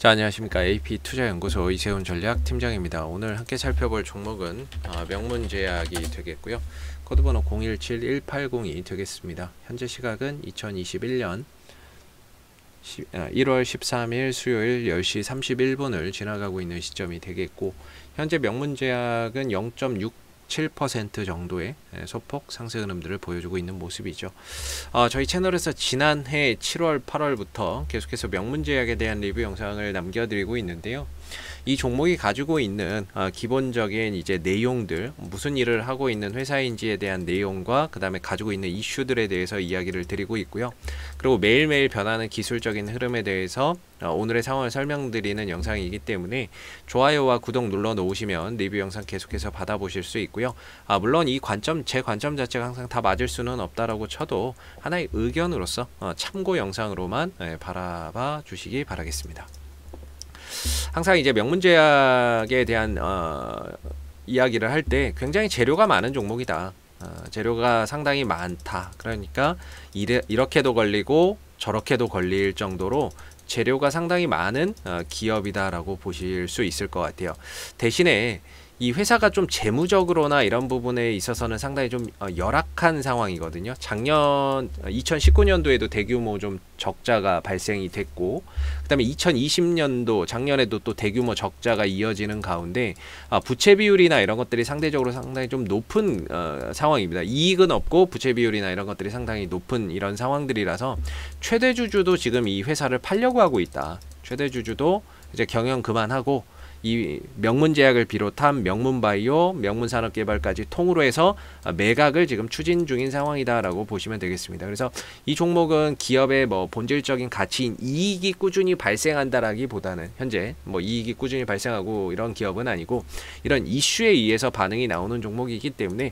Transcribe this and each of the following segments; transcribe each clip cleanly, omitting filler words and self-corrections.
자, 안녕하십니까. AP투자연구소 이세훈 전략팀장입니다. 오늘 함께 살펴볼 종목은 명문제약이 되겠고요. 코드번호 017180이 되겠습니다. 현재 시각은 2021년 1월 13일 수요일 10시 31분을 지나가고 있는 시점이 되겠고, 현재 명문제약은 0.67% 정도의 소폭 상승 흐름들을 보여주고 있는 모습이죠. 저희 채널에서 지난해 7월 8월부터 계속해서 명문제약에 대한 리뷰 영상을 남겨드리고 있는데요. 이 종목이 가지고 있는 기본적인 이제 내용들, 무슨 일을 하고 있는 회사인지에 대한 내용과 그 다음에 가지고 있는 이슈들에 대해서 이야기를 드리고 있고요. 그리고 매일매일 변하는 기술적인 흐름에 대해서 오늘의 상황을 설명드리는 영상이기 때문에 좋아요와 구독 눌러 놓으시면 리뷰 영상 계속해서 받아보실 수 있고요. 물론 이 관점, 제 관점 자체가 항상 다 맞을 수는 없다라고 쳐도 하나의 의견으로서 참고 영상으로만 바라봐 주시기 바라겠습니다. 항상 이제 명문제약에 대한 이야기를 할 때 굉장히 재료가 많은 종목이다. 재료가 상당히 많다. 그러니까 이렇게도 걸리고 저렇게도 걸릴 정도로 재료가 상당히 많은 기업이다라고 보실 수 있을 것 같아요. 대신에 이 회사가 좀 재무적으로나 이런 부분에 있어서는 상당히 좀 열악한 상황이거든요. 작년 2019년도에도 대규모 좀 적자가 발생이 됐고, 그 다음에 2020년도 작년에도 또 대규모 적자가 이어지는 가운데 부채 비율이나 이런 것들이 상대적으로 상당히 좀 높은 상황입니다. 이익은 없고 부채 비율이나 이런 것들이 상당히 높은 이런 상황들이라서 최대 주주도 지금 이 회사를 팔려고 하고 있다. 최대 주주도 이제 경영 그만하고 이 명문제약을 비롯한 명문바이오, 명문산업개발까지 통으로 해서 매각을 지금 추진 중인 상황이다라고 보시면 되겠습니다. 그래서 이 종목은 기업의 뭐 본질적인 가치인 이익이 꾸준히 발생한다라기보다는 현재 뭐 이익이 꾸준히 발생하고 이런 기업은 아니고 이런 이슈에 의해서 반응이 나오는 종목이기 때문에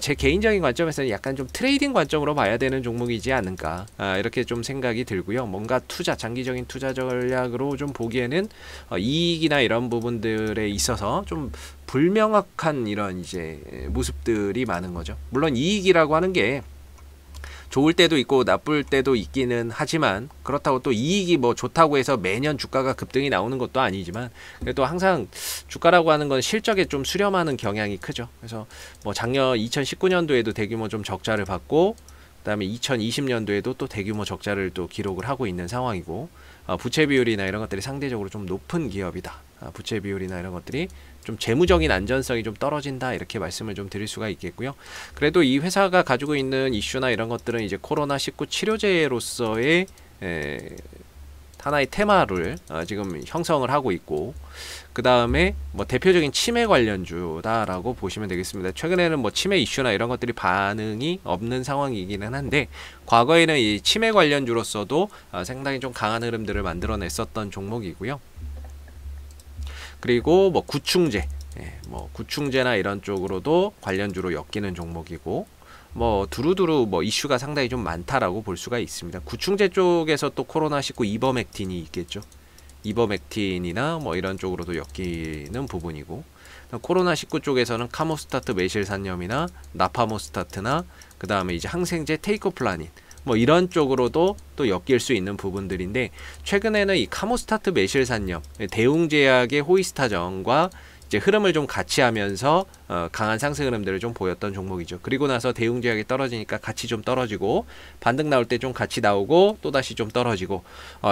제 개인적인 관점에서는 약간 좀 트레이딩 관점으로 봐야 되는 종목이지 않을까 이렇게 좀 생각이 들고요. 뭔가 장기적인 투자 전략으로 좀 보기에는 이익이나 이런 부분들에 있어서 좀 불명확한 이런 이제 모습들이 많은 거죠. 물론 이익이라고 하는 게 좋을 때도 있고 나쁠 때도 있기는 하지만, 그렇다고 또 이익이 뭐 좋다고 해서 매년 주가가 급등이 나오는 것도 아니지만, 그래도 항상 주가라고 하는 건 실적에 좀 수렴하는 경향이 크죠. 그래서 뭐 작년 2019년도에도 대규모 좀 적자를 받고, 그 다음에 2020년도에도 또 대규모 적자를 또 기록을 하고 있는 상황이고, 부채 비율이나 이런 것들이 상대적으로 좀 높은 기업이다. 부채 비율이나 이런 것들이 좀 재무적인 안전성이 좀 떨어진다, 이렇게 말씀을 좀 드릴 수가 있겠고요. 그래도 이 회사가 가지고 있는 이슈나 이런 것들은 이제 코로나19 치료제로서의 하나의 테마를 지금 형성을 하고 있고, 그 다음에 뭐 대표적인 치매 관련주다라고 보시면 되겠습니다. 최근에는 뭐 치매 이슈나 이런 것들이 반응이 없는 상황이기는 한데, 과거에는 이 치매 관련주로서도 상당히 좀 강한 흐름들을 만들어냈었던 종목이고요. 그리고 뭐 구충제, 뭐 구충제나 이런 쪽으로도 관련주로 엮이는 종목이고, 뭐 두루두루 뭐 이슈가 상당히 좀 많다라고 볼 수가 있습니다. 구충제 쪽에서 또 코로나19 이버맥틴이 있겠죠. 이버맥틴이나 뭐 이런 쪽으로도 엮이는 부분이고, 코로나19 쪽에서는 카모스타트 매실산염이나 나파모스타트나 그 다음에 이제 항생제 테이코플라닌, 뭐 이런 쪽으로도 또 엮일 수 있는 부분들인데, 최근에는 이 카모스타트 매실산염, 대웅제약의 호이스타정과 이제 흐름을 좀 같이 하면서 강한 상승 흐름들을 좀 보였던 종목이죠. 그리고 나서 대웅제약이 떨어지니까 같이 좀 떨어지고, 반등 나올 때 좀 같이 나오고 또 다시 좀 떨어지고,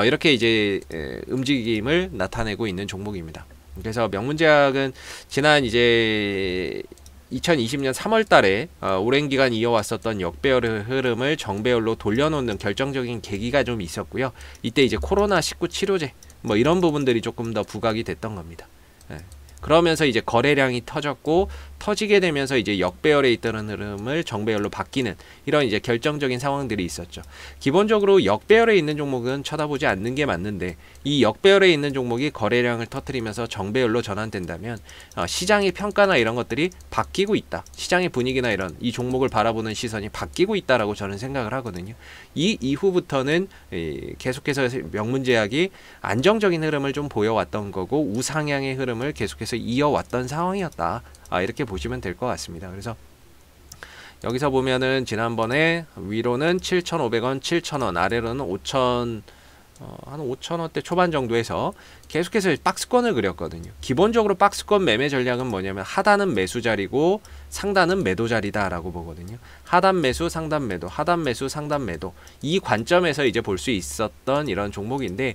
이렇게 이제 움직임을 나타내고 있는 종목입니다. 그래서 명문제약은 지난 이제 2020년 3월 달에 오랜 기간 이어왔었던 역배열 흐름을 정배열로 돌려놓는 결정적인 계기가 좀 있었고요. 이때 이제 코로나19 치료제 뭐 이런 부분들이 조금 더 부각이 됐던 겁니다. 그러면서 이제 거래량이 터졌고, 터지게 되면서 이제 역배열에 있던 흐름을 정배열로 바뀌는 이런 이제 결정적인 상황들이 있었죠. 기본적으로 역배열에 있는 종목은 쳐다보지 않는 게 맞는데, 이 역배열에 있는 종목이 거래량을 터뜨리면서 정배열로 전환된다면 시장의 평가나 이런 것들이 바뀌고 있다. 시장의 분위기나 이런 이 종목을 바라보는 시선이 바뀌고 있다라고 저는 생각을 하거든요. 이 이후부터는 계속해서 명문제약이 안정적인 흐름을 좀 보여왔던 거고, 우상향의 흐름을 계속해서 이어왔던 상황이었다. 이렇게 보시면 될 것 같습니다. 그래서 여기서 보면은 지난번에 위로는 7,500원, 7,000원, 아래로는 한 5,000원대 초반 정도에서 계속해서 박스권을 그렸거든요. 기본적으로 박스권 매매 전략은 뭐냐면 하단은 매수 자리고 상단은 매도 자리다 라고 보거든요. 하단 매수, 상단 매도, 하단 매수, 상단 매도, 이 관점에서 이제 볼 수 있었던 이런 종목인데,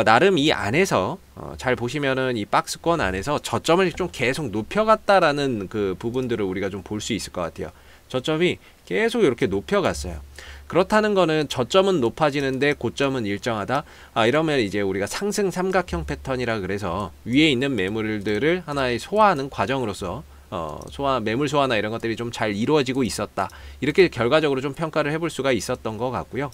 나름 이 안에서 잘 보시면은 이 박스권 안에서 저점을 좀 계속 높여갔다라는 그 부분들을 우리가 좀 볼 수 있을 것 같아요. 저점이 계속 이렇게 높여갔어요. 그렇다는 거는 저점은 높아지는데 고점은 일정하다. 이러면 이제 우리가 상승 삼각형 패턴이라 그래서 위에 있는 매물들을 하나의 소화하는 과정으로서 매물 소화나 이런 것들이 좀 잘 이루어지고 있었다. 이렇게 결과적으로 좀 평가를 해볼 수가 있었던 것 같고요.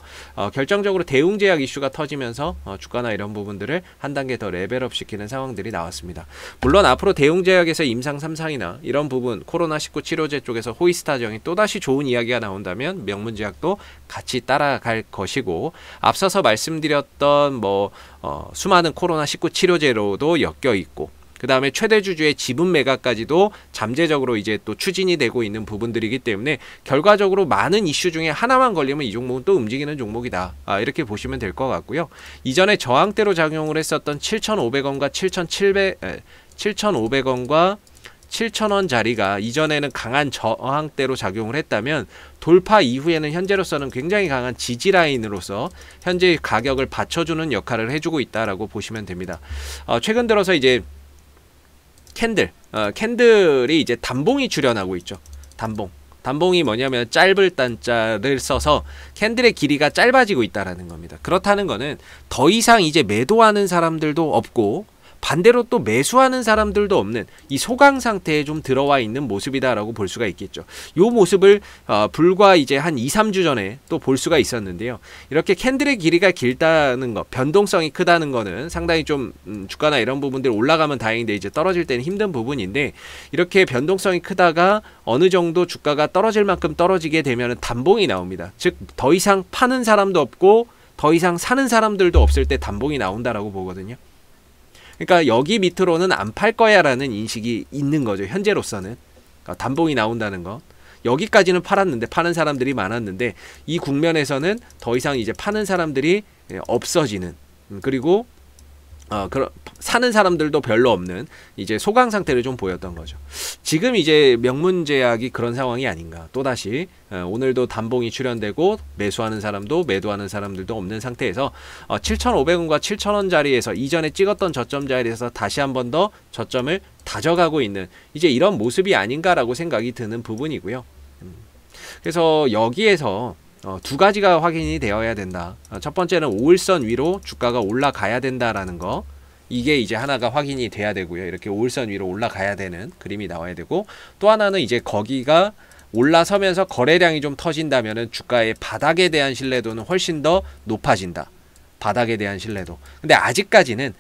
결정적으로 대웅제약 이슈가 터지면서 주가나 이런 부분들을 한 단계 더 레벨업 시키는 상황들이 나왔습니다. 물론 앞으로 대웅제약에서 임상 3상이나 이런 부분 코로나19 치료제 쪽에서 호의스타정이 또다시 좋은 이야기가 나온다면 명문제약도 같이 따라갈 것이고, 앞서서 말씀드렸던 수많은 코로나19 치료제로도 엮여 있고, 그 다음에 최대 주주의 지분 매각까지도 잠재적으로 이제 또 추진이 되고 있는 부분들이기 때문에 결과적으로 많은 이슈 중에 하나만 걸리면 이 종목은 또 움직이는 종목이다. 이렇게 보시면 될 것 같고요. 이전에 저항대로 작용을 했었던 7,500원과 7,500원과 7,000원 자리가 이전에는 강한 저항대로 작용을 했다면, 돌파 이후에는 현재로서는 굉장히 강한 지지라인으로서 현재 가격을 받쳐주는 역할을 해주고 있다라고 보시면 됩니다. 최근 들어서 이제 캔들이 이제 단봉이 출현하고 있죠. 단봉이 뭐냐면 짧을 단자를 써서 캔들의 길이가 짧아지고 있다라는 겁니다. 그렇다는 거는 더 이상 이제 매도하는 사람들도 없고 반대로 또 매수하는 사람들도 없는 이 소강 상태에 좀 들어와 있는 모습이다라고 볼 수가 있겠죠. 이 모습을 불과 이제 한 2-3주 전에 또 볼 수가 있었는데요. 이렇게 캔들의 길이가 길다는 거, 변동성이 크다는 거는 상당히 좀 주가나 이런 부분들 올라가면 다행인데 이제 떨어질 때는 힘든 부분인데, 이렇게 변동성이 크다가 어느 정도 주가가 떨어질 만큼 떨어지게 되면 단봉이 나옵니다. 즉 더 이상 파는 사람도 없고 더 이상 사는 사람들도 없을 때 단봉이 나온다라고 보거든요. 그러니까 여기 밑으로는 안 팔 거야 라는 인식이 있는 거죠. 현재로서는 단봉이 나온다는 거, 여기까지는 팔았는데 파는 사람들이 많았는데 이 국면에서는 더 이상 이제 파는 사람들이 없어지는, 그리고 사는 사람들도 별로 없는 이제 소강 상태를 좀 보였던 거죠. 지금 이제 명문제약이 그런 상황이 아닌가. 또다시 오늘도 단봉이 출현되고 매수하는 사람도 매도하는 사람들도 없는 상태에서 7,500원과 7,000원 자리에서 이전에 찍었던 저점 자리에서 다시 한 번 더 저점을 다져가고 있는 이제 이런 모습이 아닌가라고 생각이 드는 부분이고요. 그래서 여기에서 두 가지가 확인이 되어야 된다. 첫 번째는 5일선 위로 주가가 올라가야 된다라는 거, 이게 이제 하나가 확인이 돼야 되고요. 이렇게 5일선 위로 올라가야 되는 그림이 나와야 되고, 또 하나는 이제 거기가 올라서면서 거래량이 좀 터진다면은 주가의 바닥에 대한 신뢰도는 훨씬 더 높아진다. 바닥에 대한 신뢰도. 근데 아직까지는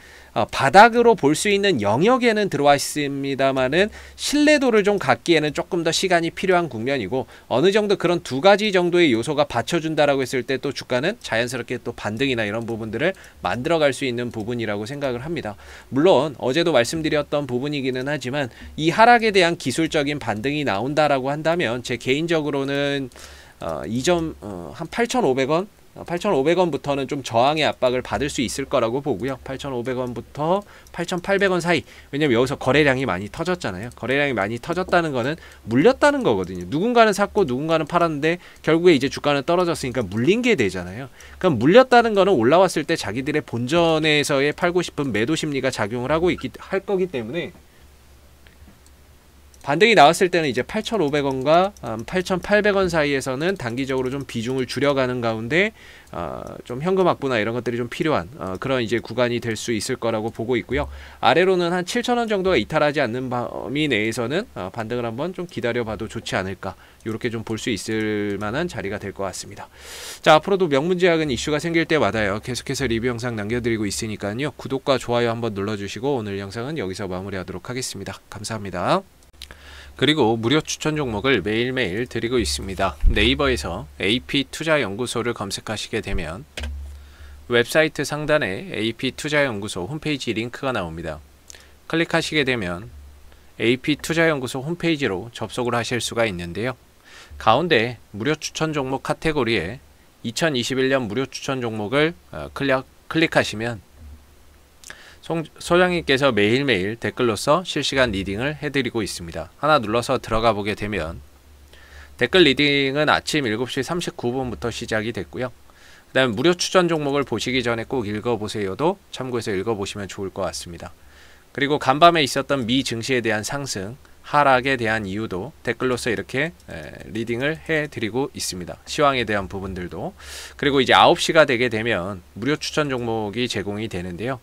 바닥으로 볼 수 있는 영역에는 들어와 있습니다만은 신뢰도를 좀 갖기에는 조금 더 시간이 필요한 국면이고, 어느 정도 그런 두 가지 정도의 요소가 받쳐준다라고 했을 때 또 주가는 자연스럽게 또 반등이나 이런 부분들을 만들어갈 수 있는 부분이라고 생각을 합니다. 물론 어제도 말씀드렸던 부분이기는 하지만 이 하락에 대한 기술적인 반등이 나온다라고 한다면 제 개인적으로는 한 8,500원 8,500원부터는 좀 저항의 압박을 받을 수 있을 거라고 보고요. 8,500원부터 8,800원 사이. 왜냐면 여기서 거래량이 많이 터졌잖아요. 거래량이 많이 터졌다는 거는 물렸다는 거거든요. 누군가는 샀고 누군가는 팔았는데 결국에 이제 주가는 떨어졌으니까 물린 게 되잖아요. 그럼 물렸다는 거는 올라왔을 때 자기들의 본전에서의 팔고 싶은 매도 심리가 작용을 할 거기 때문에 반등이 나왔을 때는 이제 8,500원과 8,800원 사이에서는 단기적으로 좀 비중을 줄여가는 가운데 좀 현금 확보나 이런 것들이 좀 필요한 그런 이제 구간이 될 수 있을 거라고 보고 있고요. 아래로는 한 7,000원 정도가 이탈하지 않는 범위 내에서는 반등을 한번 좀 기다려봐도 좋지 않을까, 이렇게 좀 볼 수 있을 만한 자리가 될 것 같습니다. 자, 앞으로도 명문제약은 이슈가 생길 때마다요 계속해서 리뷰 영상 남겨드리고 있으니까요, 구독과 좋아요 한번 눌러주시고 오늘 영상은 여기서 마무리하도록 하겠습니다. 감사합니다. 그리고 무료 추천 종목을 매일매일 드리고 있습니다. 네이버에서 AP투자연구소를 검색하시게 되면 웹사이트 상단에 AP투자연구소 홈페이지 링크가 나옵니다. 클릭하시게 되면 AP투자연구소 홈페이지로 접속을 하실 수가 있는데요. 가운데 무료 추천 종목 카테고리에 2021년 무료 추천 종목을 클릭하시면 소장님께서 매일매일 댓글로서 실시간 리딩을 해드리고 있습니다. 하나 눌러서 들어가 보게 되면 댓글 리딩은 아침 7시 39분부터 시작이 됐고요. 그 다음 무료 추천 종목을 보시기 전에 꼭 읽어보세요도 참고해서 읽어보시면 좋을 것 같습니다. 그리고 간밤에 있었던 미 증시에 대한 상승, 하락에 대한 이유도 댓글로서 이렇게 리딩을 해드리고 있습니다. 시황에 대한 부분들도. 그리고 이제 9시가 되게 되면 무료 추천 종목이 제공이 되는데요.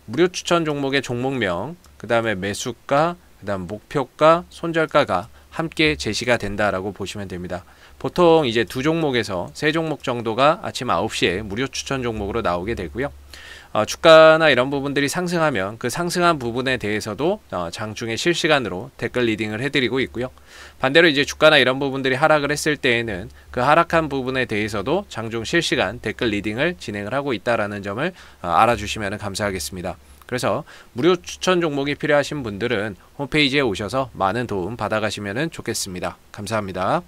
무료 추천 종목의 종목명, 그 다음에 매수가, 그 다음 목표가, 손절가가 함께 제시가 된다라고 보시면 됩니다. 보통 이제 2종목에서 3종목 정도가 아침 9시에 무료 추천 종목으로 나오게 되고요. 주가나 이런 부분들이 상승하면 그 상승한 부분에 대해서도 장중에 실시간으로 댓글 리딩을 해드리고 있고요. 반대로 이제 주가나 이런 부분들이 하락을 했을 때에는 그 하락한 부분에 대해서도 장중 실시간 댓글 리딩을 진행을 하고 있다라는 점을 알아주시면 감사하겠습니다. 그래서 무료 추천 종목이 필요하신 분들은 홈페이지에 오셔서 많은 도움 받아가시면 좋겠습니다. 감사합니다.